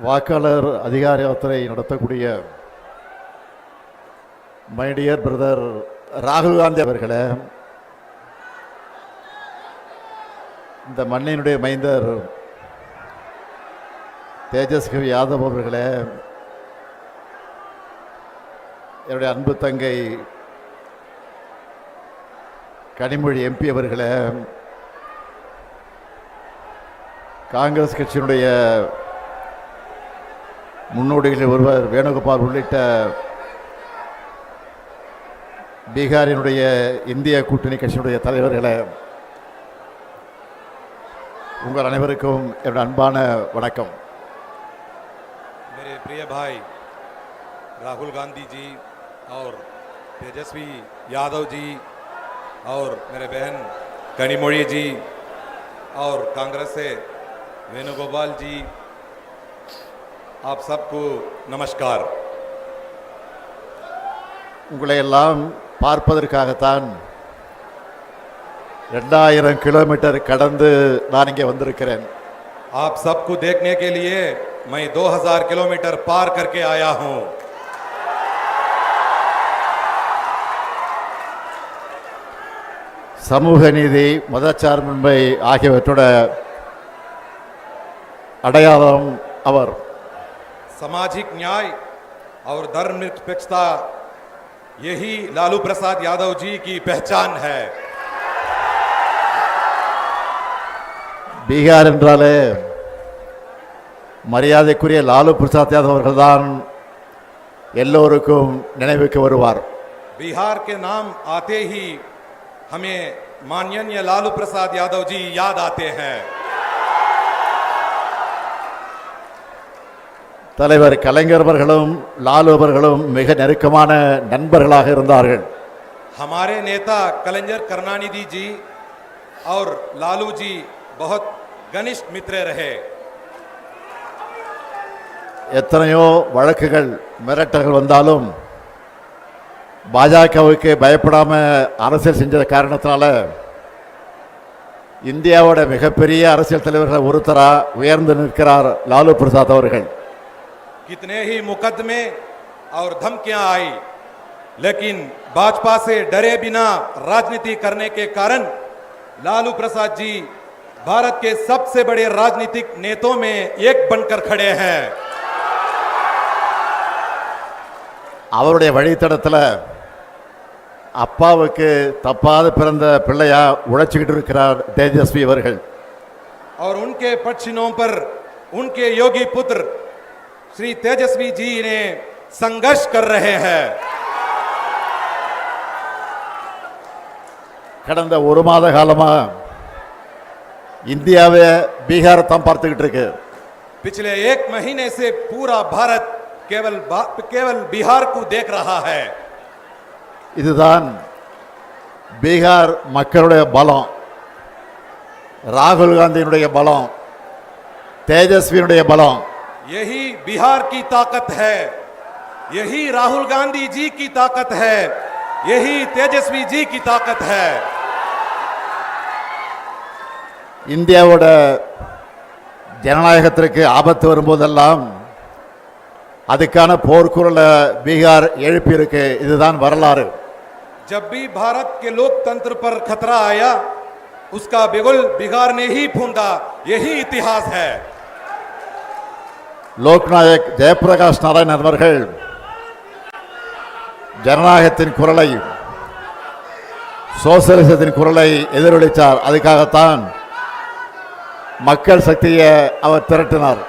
வாக்காளர் அதிகார யாத்திரை நடத்தக்கூடிய மை டியர் பிரதர் ராகுல் காந்தி அவர்களே, இந்த மண்ணினுடைய மைந்தர் தேஜஸ்வி யாதவ் அவர்களே, என்னுடைய அன்பு தங்கை கனிமொழி எம்பி அவர்களே, காங்கிரஸ் கட்சியினுடைய முன்னோடிகளில் ஒருவர் வேணுகோபால் உள்ளிட்ட பீகாரினுடைய இந்திய கூட்டணி கட்சியினுடைய தலைவர்களே, உங்கள் அனைவருக்கும் என்னுடைய அன்பான வணக்கம். मेरे प्रिय भाई राहुल गांधी जी और तेजस्वी यादव जी और मेरे बहन कनिमोड़ी जी और कांग्रेस से वेणुगोपाल जी, आप सबको नमस्कार. உங்களை எல்லாம் பார்ப்பதற்காகத்தான் 2000 கிலோமீட்டர் கடந்து நான் இங்கே வந்திருக்கிறேன். आप सबको देखने के लिए मैं 2000 किलोमीटर पार करके आया हूं. சமூக நீதி, மதச்சார்பின்மை ஆகியவற்றோட அடையாளம் அவர். सामाजिक न्याय और धर्मनिरपेक्षता, यही लालू प्रसाद यादव जी की पहचान है. பீகார் என்றாலே மரியாதைக்குரிய லாலு பிரசாத் யாதவ் அவர்கள்தான் எல்லோருக்கும் நினைவுக்கு வருவார். बिहार के नाम आते ही हमें माननीय लालू प्रसाद यादव जी याद आते हैं. தலைவர் கலைஞர் அவர்களும் லாலு அவர்களும் மிக நெருக்கமான நண்பர்களாக இருந்தார்கள். हमारे नेता कलंजर करुणानिधि जी और लालू जी बहुत घनिष्ठ मित्र रहे. எத்தனையோ வழக்குகள் மிரட்டல்கள் வந்தாலும் பாஜகவுக்கு பயப்படாம அரசியல் செஞ்ச காரணத்தினால இந்தியாவோட மிகப்பெரிய அரசியல் தலைவர்கள் ஒருத்தரா உயர்ந்து நிற்கிறார் லாலு பிரசாத் அவர்கள். कितने ही मुकदमे और धमकियां आई, लेकिन भाजपा से डरे बिना राजनीति करने के कारण लालू प्रसाद जी भारत के सबसे बड़े राजनीतिक नेताओं में एक बनकर खड़े हैं. அவருடைய வழித்தடத்தில் அப்பாவுக்கு தப்பாத பிறந்த பிள்ளையா உழைச்சிக்கிட்டு இருக்கிறார் தேஜஸ்வி அவர்கள். और उनके पक्षिणों पर उनके योगी पुत्र श्री तेजस्वी जी ने संघर्ष कर रहे हैं. கடந்த ஒரு மாத காலமா இந்தியாவை பீகார் தான் பார்த்துக்கிட்டு இருக்கு. पिछले एक महीने से पूरा भारत केवल बिहार को देख रहा है. இதுதான் பீகார் மக்களுடைய பலம், ராகுல் காந்தியினுடைய பலம், தேஜஸ்வியினுடைய பலம். यही बिहार की ताकत है, यही राहुल गांधी जी की ताकत है, यही तेजस्वी जी की ताकत है. இந்தியாவோட ஜனநாயகத்திற்கு ஆபத்து வரும்போதெல்லாம் அதுக்கான போர்க்குரலை பீகார் எழுப்பியிருக்கு. இதுதான் வரலாறு. जब भी भारत के लोकतंत्र पर खतरा आया, उसका बिगुल बिहार ने ही फूंका. यही इतिहास है. லோக்நாயக் ஜெயபிரகாஷ் நாராயணன் அவர்கள் ஜனநாயகத்தின் குரலை, சோசலிசத்தின் குரலை எதிரொலித்தார். அதுக்காகத்தான் மக்கள் சக்தியை அவர் திரட்டினார்.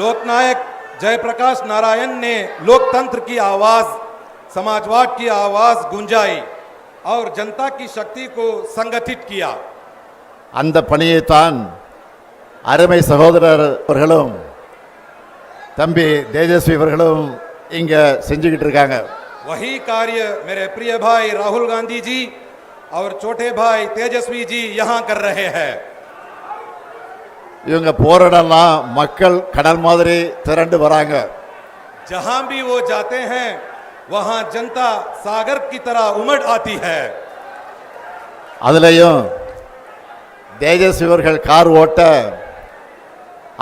लोकनायक जयप्रकाश नारायण ने लोकतंत्र की आवाज, समाजवाद की आवाज गुंजाई और जनता की शक्ति को संगठित किया. அந்த பணியைத்தான் அருமை சகோதரர் அவர்களும் தம்பி தேஜஸ்வி அவர்களும் இங்க செஞ்சுக்கிட்டு இருக்காங்க. वही कार्य मेरे प्रिय भाई राहुल गांधी जी और छोटे भाई तेजस्वी जी यहां कर रहे हैं. இவங்க போராடலாம் மக்கள் கடல் மாதிரி திரண்டு வராங்க. जहां भी वो जाते हैं वहां जनता सागर की तरह उमड़ आती है. அதுலயும் தேஜஸ்வி அவர்கள் கார் ஓட்ட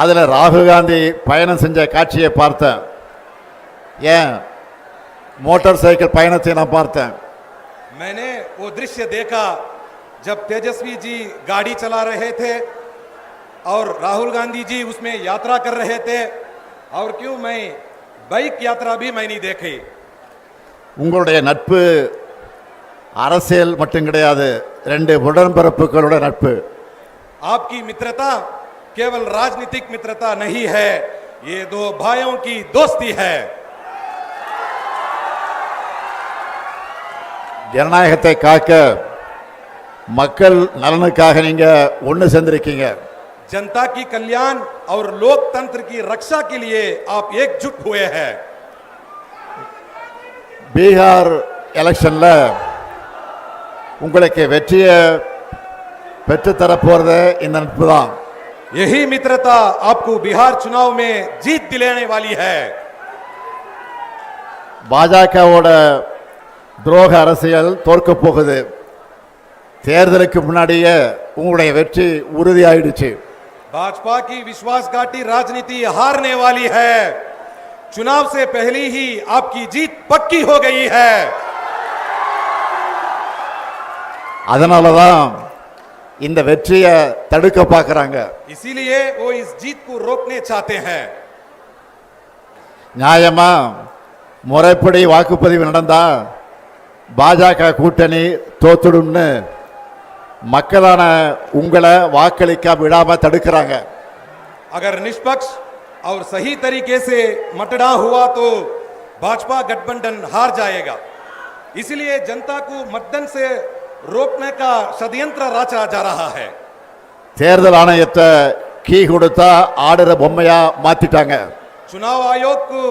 அதில் ராகுல் காந்தி பயணம் செஞ்ச காட்சியை பார்த்தேன். ஏன் மோட்டார் சைக்கிள் பயணத்தை நான் பார்த்தேன். मैंने वो दृश्य देखा जब तेजस्वी जी गाड़ी चला रहे थे और राहुल गांधी जी उसमें यात्रा कर रहे थे. और क्यों मैं बाइक यात्रा भी मैं नहीं देखी. உங்களுடைய நட்பு அரசியல் மட்டும் கிடையாது, ரெண்டு உடன்பிறப்புகளோட நட்பு. आपकी मित्रता केवल राजनीतिक मित्रता नहीं है, ये दो भाइयों की दोस्ती है. ஜனநாயகத்தை காக்க மக்கள் நலனுக்காக நீங்க ஒன்று சேர்ந்திருக்கீங்க. जनता की कल्याण और लोकतंत्र की रक्षा के लिए आप एकजुट हुए हैं. பீகார் எலெக்ஷன்ல உங்களுக்கு வெற்றியை பெற்றுத்தர போறது இந்த நட்பு தான். यही मित्रता आपको बिहार चुनाव में जीत दिलाने वाली है. பாஜகவோட துரோக அரசியல் தோற்க போகுது. தேர்தலுக்கு முன்னாடியே உங்களுடைய வெற்றி உறுதியாயிடுச்சு. भाजपा की विश्वासघाती राजनीति हारने वाली है. चुनाव से पहले ही आपकी जीत पक्की हो गई है. அதனால தான் இந்த வெற்றியை தடுக்க பார்க்கறாங்க. इसीलिए वो इस जीत को रोकने चाहते हैं. நியாயமா முறைப்படி வாக்குப்பதிவு நடந்தா பாஜக கூட்டணி தோத்துடும்னு மக்களான உங்களை வாக்களிக்க விடாம தடுக்கிறாங்க. अगर निष्पक्ष और सही तरीके से मतदान हुआ तो भाजपा गठबंधन हार जाएगा. इसलिए जनता को मतदान से रोकने का षड्यंत्र रचा जा रहा है. தேர்தல் ஆணையத்தை கீ கொடுத்தா ஆடுற பொம்மையா மாத்திட்டாங்க. चुनाव आयोग को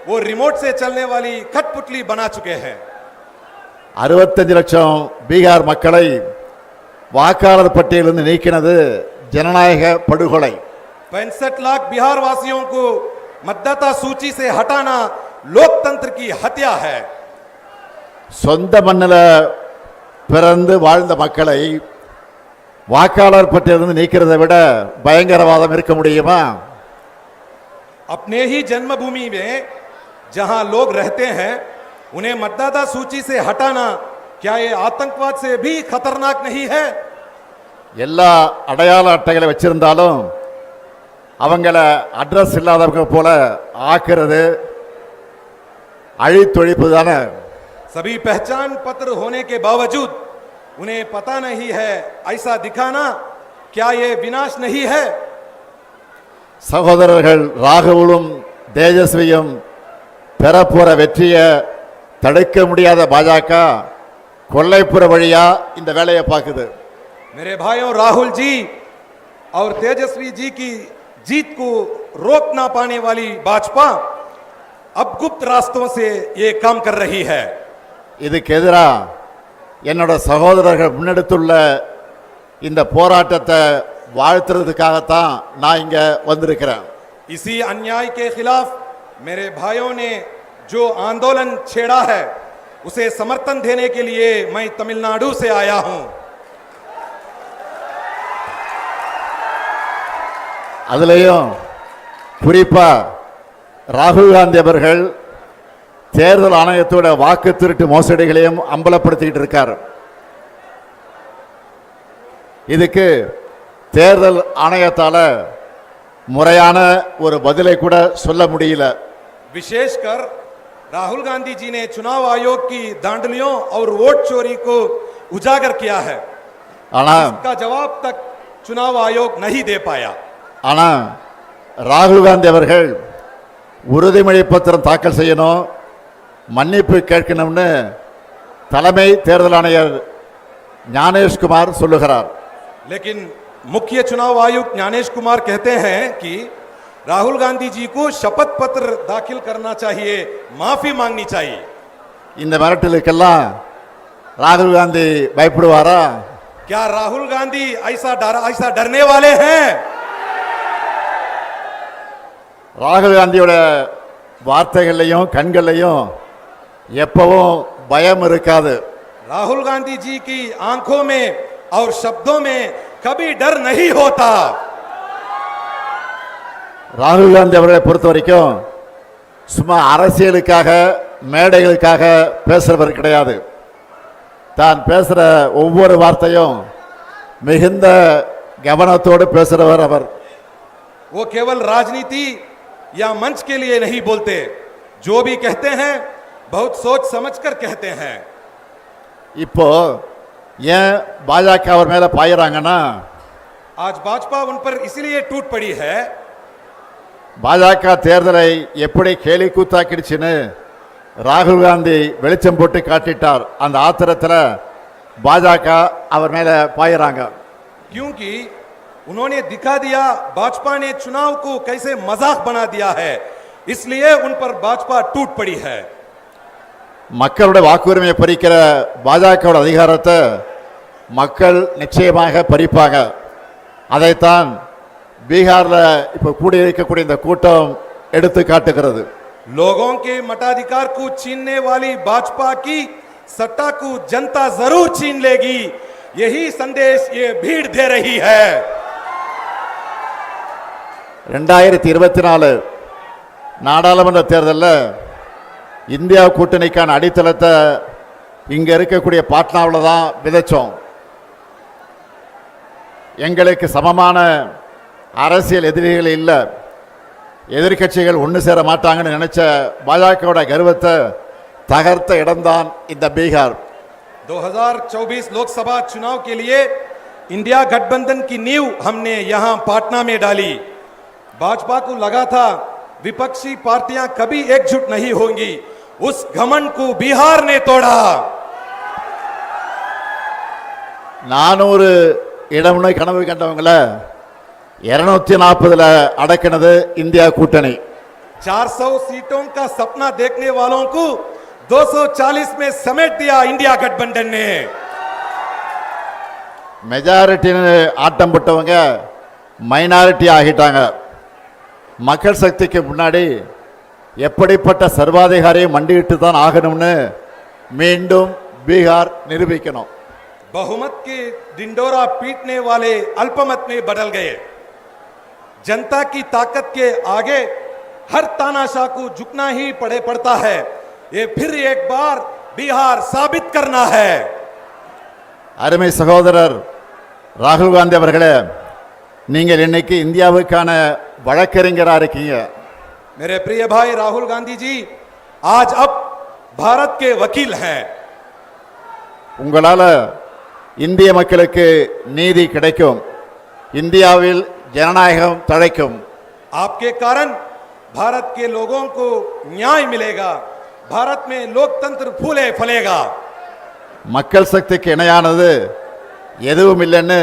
वो रिमोट से चलने वाली कठपुतली बना चुके हैं. 65 லட்சம் பீகார் மக்களை வாக்காளர் பட்டியலிருந்து நீக்கினது ஜனநாயக படுகொலை. 65 लाख बिहार वासियों को मतदाता सूची से हटाना लोकतंत्र की हत्या है. சொந்த மண்ணில் பிறந்து வாழ்ந்த மக்களை வாக்காளர் பட்டியலிருந்து நீக்கிறதை விட பயங்கரவாதம் இருக்க முடியுமா? अपने ही जन्मभूमि में जहां लोग रहते हैं उन्हें मतदाता सूची से हटाना क्या ये आतंकवाद से भी खतरनाक नहीं है? எல்லா அடையாள அட்டைகளை வச்சிருந்தாலும் அவங்கள அட்ரஸ் இல்லாதவங்க போல ஆக்குறது அழித்தொழிப்பு தானே. सभी पहचान पत्र होने के बावजूद उन्हें पता नहीं है ऐसा दिखाना क्या ये विनाश नहीं है? சகோதரர்கள் ராகுலும் தேஜஸ்வியும் பெறப்போற வெற்றியை தடுக்க முடியாத பாஜக கொல்லைப்புற வழியா இந்த வேலையை பார்க்குது. मेरे भाइयों, राहुल जी और तेजस्वी जी की जीत को रोक ना पाने वाली भाजपा अब गुप्त रास्तों से ये काम कर रही है. இதுக்கு எதிரா என்னோட சகோதரர்கள் முன்னெடுத்துள்ள இந்த போராட்டத்தை வாழ்த்துறதுக்காகத்தான் நான் இங்க வந்திருக்கிறேன். इसी अन्याय के खिलाफ मेरे भाइयों ने जो आंदोलन छेड़ा है उसे समर्थन देने के लिए मैं तमिलनाडु से आया हूं. அதுலயும் குறிப்பா ராகுல் காந்தி அவர்கள் தேர்தல் ஆணையத்தோட வாக்கு திருட்டு மோசடிகளையும் அம்பலப்படுத்திக்கிட்டு இருக்கார். இதுக்கு தேர்தல் ஆணையத்தால முறையான ஒரு பதிலை கூட சொல்ல முடியல. विशेषकर राहुल गांधी जी ने चुनाव आयोग की धांधलियों और वोट चोरी को उजागर किया है. ஆனா इसका जवाब तक चुनाव आयोग नहीं दे पाया. ஆனா ராகுல் காந்தி அவர்கள் உறுதிமொழி பத்திரம் தாக்கல் செய்யணும், மன்னிப்பு கேட்கணும்னு தலைமை தேர்தல் ஆணையர் ஞானேஷ்குமார் சொல்லுகிறார். लेकिन मुख्य चुनाव आयुक्त ज्ञानेश कुमार कहते हैं कि राहुल गांधी जी को शपथ पत्र दाखिल करना चाहिए, माफी मांगनी चाहिए. இந்த மிரட்டலுக்கெல்லாம் ராகுல் காந்தி பயப்படுவாரா? क्या राहुल गांधी ऐसा डरने वाले हैं? ராகுல் காந்தியோட வார்த்தைகள்லையும் கண்கள்லையும் எப்பவும் பயம் இருக்காது. राहुल गांधी जी की आंखों में और शब्दों में कभी डर नहीं होता. ராகுல் காந்தி அவர்களை பொறுத்த வரைக்கும் சும்மா அரசியலுக்காக மேடைகளுக்காக பேசுறவர் கிடையாது. தான் பேசுற ஒவ்வொரு வார்த்தையும் மிகுந்த கவனத்தோடு பேசுறவர் அவர். वो केवल राजनीति या मंच के लिए नहीं बोलते, जो भी कहते हैं बहुत सोच समझकर कहते हैं. இப்போ ஏன் பாஜக அவர் மேல பாயிறாங்கன்னா, आज भाजपा उन पर इसलिए टूट पड़ी है. பாஜக தேர்தலை எப்படி கேலி கூத்தாக்கிடுச்சுன்னு ராகுல் காந்தி வெளிச்சம் போட்டு காட்டிட்டார். அந்த ஆத்திரத்தில் பாஜக அவர் மேல பாயிறாங்க. क्योंकि उन्होंने दिखा दिया भाजपा ने चुनाव को कैसे मजाक बना दिया है, इसलिए उन पर भाजपा टूट पड़ी है. மக்களுடைய வாக்குரிமையை பறிக்கிற பாஜகவோட அதிகாரத்தை மக்கள் நிச்சயமாக பறிப்பாங்க. அதைத்தான் பீகார்ல இப்ப கூடியிருக்கக்கூடிய இந்த கூட்டம் எடுத்து காட்டுகிறது. लोगों के मताधिकार को छीनने वाली भाजपा की सत्ता को जनता जरूर छीन लेगी, यही संदेश ये भीड़ दे रही है. 2024 நாடாளுமன்ற தேர்தலில் இந்தியா கூட்டணிக்கான அடித்தளத்தை இங்க இருக்கக்கூடிய பாட்னாவில் தான் விதைச்சோம். எங்களுக்கு சமமான அரசியல் எதிரிகள் இல்லை, எதிர்க்கட்சிகள் ஒன்று சேர மாட்டாங்கன்னு நினைச்ச பாஜகவோட கர்வத்தை தகர்த்த இடம்தான் இந்த பீகார். 2024 लोकसभा चुनाव के लिए इंडिया गठबंधन की नींव हमने यहां पाटना में डाली. भाजपा को लगा था विपक्षी पार्टियां कभी एकजुट नहीं होंगी, उस घमंड को बिहार ने तोड़ा. 400 இடம்னு கனவு கண்டவங்கள 240 அடக்கினது இந்தியா கூட்டணி. 400 सीटों का सपना देखने वालों को 240 में समेट दिया इंडिया गठबंधन ने. மெஜாரிட்டின்னு ஆட்டம் போட்டவங்க மைனாரிட்டி ஆகிட்டாங்க. மக்கள் சக்திக்கு முன்னாடி எப்படிப்பட்ட சர்வாதிகாரியும் மண்டியிட்டு தான் ஆகணும்னு மீண்டும் பீகார் நிரூபிக்கணும். बहुमत के डिंडोरा पीटने वाले अल्पमत में बदल गए. जनता की ताकत के आगे हर तानाशाह को झुकना ही पड़ता है. ये फिर एक बार बिहार साबित करना है. அருமை சகோதரர் ராகுல் காந்தி அவர்களே, நீங்கள் இன்னைக்கு இந்தியாவுக்கான வழக்கறிஞராக இருக்கீங்க. मेरे प्रिय भाई राहुल गांधी जी आज अब भारत के वकील हैं. உங்களால இந்திய மக்களுக்கு நீதி கிடைக்கும், இந்தியாவில் ஜனநாயகம் தழைக்கும். आपके कारण भारत के लोगों को न्याय मिलेगा, भारत में लोकतंत्र फूले फलेगा. மக்கள் சக்திக்கு இணையானது எதுவும் இல்லைன்னு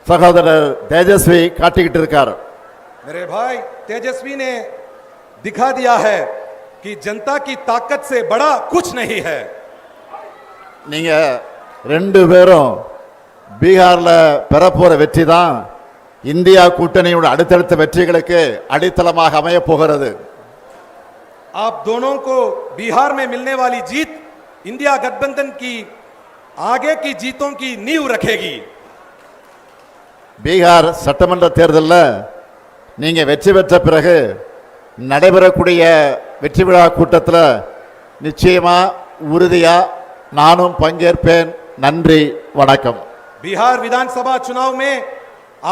சகோதரர் தேஜஸ்வி காட்டிக்கிட்டு இருக்கார். मेरे भाई तेजस्वी ने दिखा दिया है कि जनता की ताकत से बड़ा कुछ नहीं है. நீங்க 2 பேரும் பீகார்ல பெறப்போற வெற்றி தான் இந்தியா கூட்டணியோட அடுத்தடுத்த வெற்றிகளுக்கு அடித்தளமாக அமைய போகிறது. आप दोनों को बिहार में मिलने वाली जीत इंडिया गठबंधन की आगे की जीतों की नींव रखेगी. பீகார் சட்டமன்ற தேர்தலில் நீங்க வெற்றி பெற்ற பிறகு நடைபெறக்கூடிய வெற்றி விழா கூட்டத்தில் நிச்சயமா உறுதியா நானும் பங்கேற்பேன். நன்றி, வணக்கம். बिहार विधानसभा चुनाव में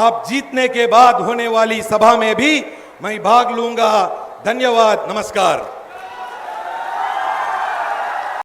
आप जीतने के बाद होने वाली सभा में भी मैं भाग लूंगा. धन्यवाद, नमस्कार.